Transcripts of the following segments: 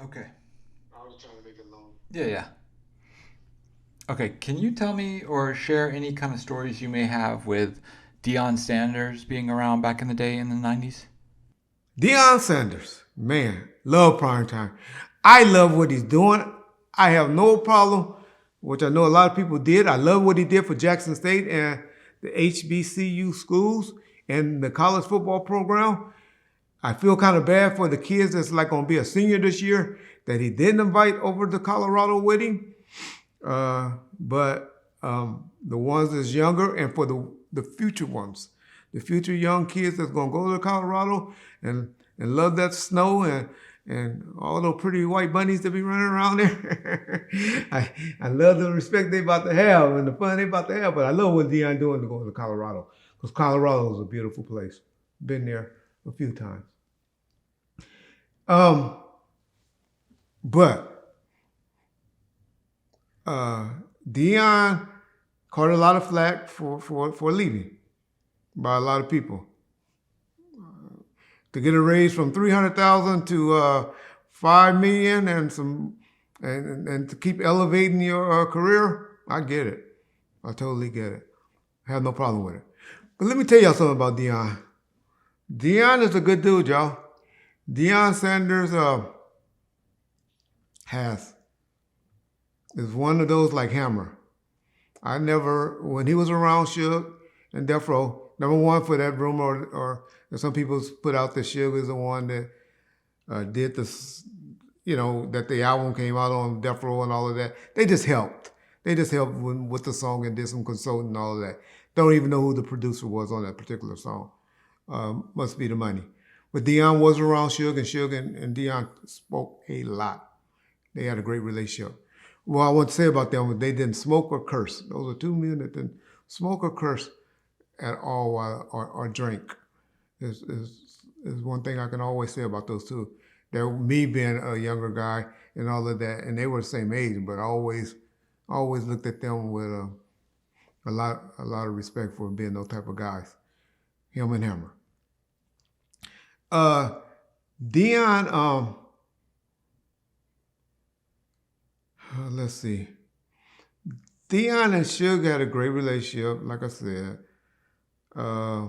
Okay. I was trying to make it long. Yeah, yeah. Okay, can you tell me or share any kind of stories you may have with Deion Sanders being around back in the day in the 90s? Deion Sanders, man, love prime time. I love what he's doing. I have no problem, which I know a lot of people did. I love what he did for Jackson State and the HBCU schools and the college football program. I feel kind of bad for the kids that's like going to be a senior this year that he didn't invite over to Colorado with him. But the ones that's younger and for the future ones, the future young kids that's gonna go to Colorado and love that snow and all those pretty white bunnies that be running around there. I love the respect they about to have and the fun they about to have. But I love what Deion doing to go to Colorado because Colorado is a beautiful place. Been there a few times. Um, but uh, Deion caught a lot of flack for leaving by a lot of people. To get a raise from 300,000 to 5 million and to keep elevating your career, I get it. I totally get it. I have no problem with it. But let me tell y'all something about Deion. Deion is a good dude, y'all. Deion Sanders has is one of those like Hammer. I never, when he was around Suge and Death Row, number one for that rumor, or some people put out that Suge is the one that did this, that the album came out on Death Row and all of that. They just helped. They just helped with the song and did some consulting and all of that. Don't even know who the producer was on that particular song. Must be the money. But Deion was around Suge, and Suge and Deion spoke a lot. They had a great relationship. Well, I want to say about them, they didn't smoke or curse. Those are two men that didn't smoke or curse at all or drink. Is one thing I can always say about those two. They're me being a younger guy and all of that, and they were the same age, but I always looked at them with a lot of respect for being those type of guys. Him and Hammer. Uh, Dion, let's see. Dion and Suge had a great relationship, like I said. Uh,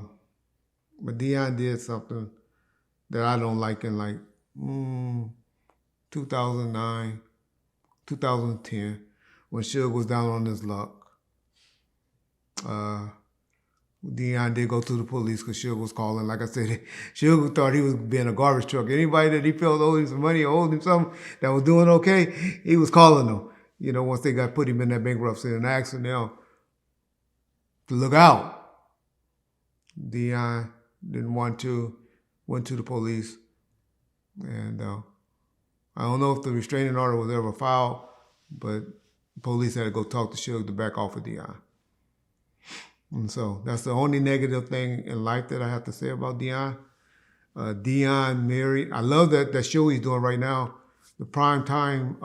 but Dion did something that I don't like in like 2009, 2010, when Suge was down on his luck. Uh, Dion did go to the police because Suge was calling. Like I said, Suge thought he was being a garbage truck. Anybody that he felt owed him some money or owed him something that was doing okay, he was calling them. Once they got put him in that bankruptcy and asking them to look out. Dion didn't want to, went to the police, and I don't know if the restraining order was ever filed, but the police had to go talk to Suge to back off of Dion. And so that's the only negative thing in life that I have to say about Dion. Dion married. I love that show he's doing right now, the prime time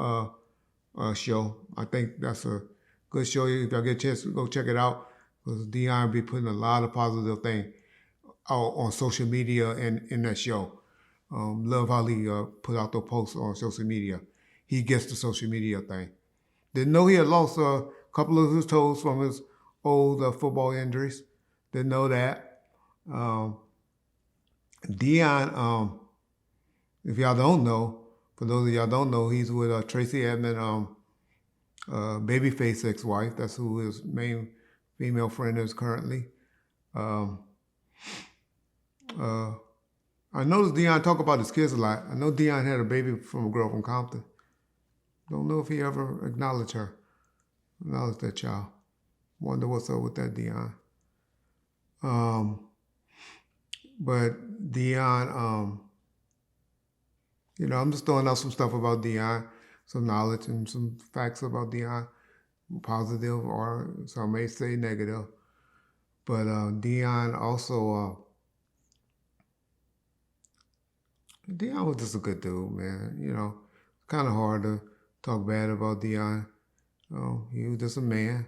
show. I think that's a good show. If y'all get a chance to go check it out, because Dion be putting a lot of positive things out on social media and in that show. Love how he put out the posts on social media. He gets the social media thing. Didn't know he had lost a couple of his toes from his old football injuries. Didn't know that. Um, Dion, if y'all don't know, for those of y'all don't know, he's with Tracy Edmond, babyface ex-wife. That's who his main female friend is currently. Um, uh, I noticed Dion talk about his kids a lot. I know Dion had a baby from a girl from Compton. Don't know if he ever acknowledged that child. Wonder what's up with that, Dion. Um, but Dion, I'm just throwing out some stuff about Dion, some knowledge and some facts about Dion, positive or some may say negative. But Dion also, Dion was just a good dude, man. Kind of hard to talk bad about Dion. He was just a man,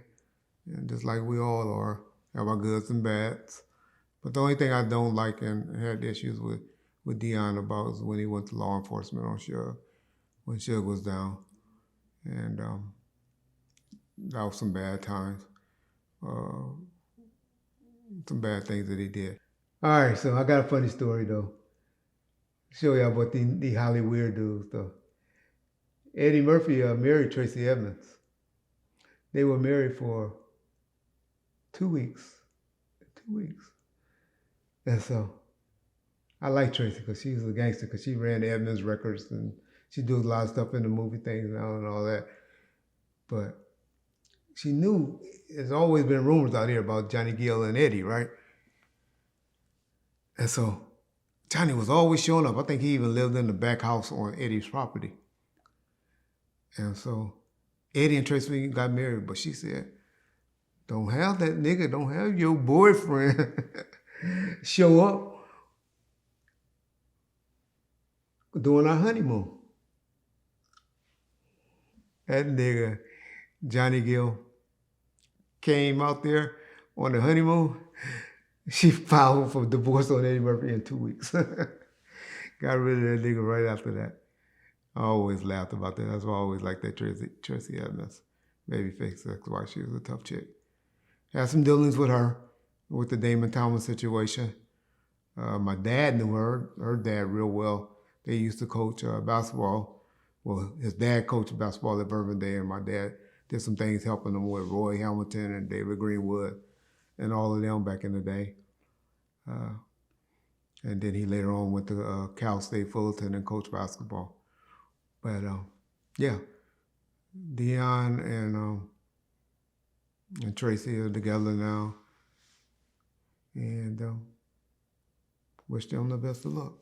and just like we all are, have our goods and bads. But the only thing I don't like and had issues with Dion about is when he went to law enforcement on Suge. when Suge was down, and that was some bad times, uh, some bad things that he did. All right, so I got a funny story though. Show y'all about the Hollywood dudes though. Eddie Murphy married Tracy Evans. They were married for 2 weeks. 2 weeks. And so I like Tracy because she was a gangster because she ran the Evans records and she did a lot of stuff in the movie things now and all that. But she knew there's always been rumors out here about Johnny Gill and Eddie, right? And so Johnny was always showing up. I think he even lived in the back house on Eddie's property. And so Eddie and Tracy got married, but she said, don't have that nigga, don't have your boyfriend show up during our honeymoon. That nigga, Johnny Gill, came out there on the honeymoon. She filed for divorce on Eddie Murphy in 2 weeks. Got rid of that nigga right after that. I always laughed about that. That's why I always liked that Tracy Evans. Babyface, that's why she was a tough chick. Had some dealings with her, with the Damon Thomas situation. My dad knew her dad real well. They used to coach basketball. Well, his dad coached basketball at Bourbon-Day, and my dad did some things helping him with Roy Hamilton and David Greenwood and all of them back in the day. And then he later on went to Cal State Fullerton and coached basketball. But yeah, Deion and Tracy are together now. And wish them the best of luck.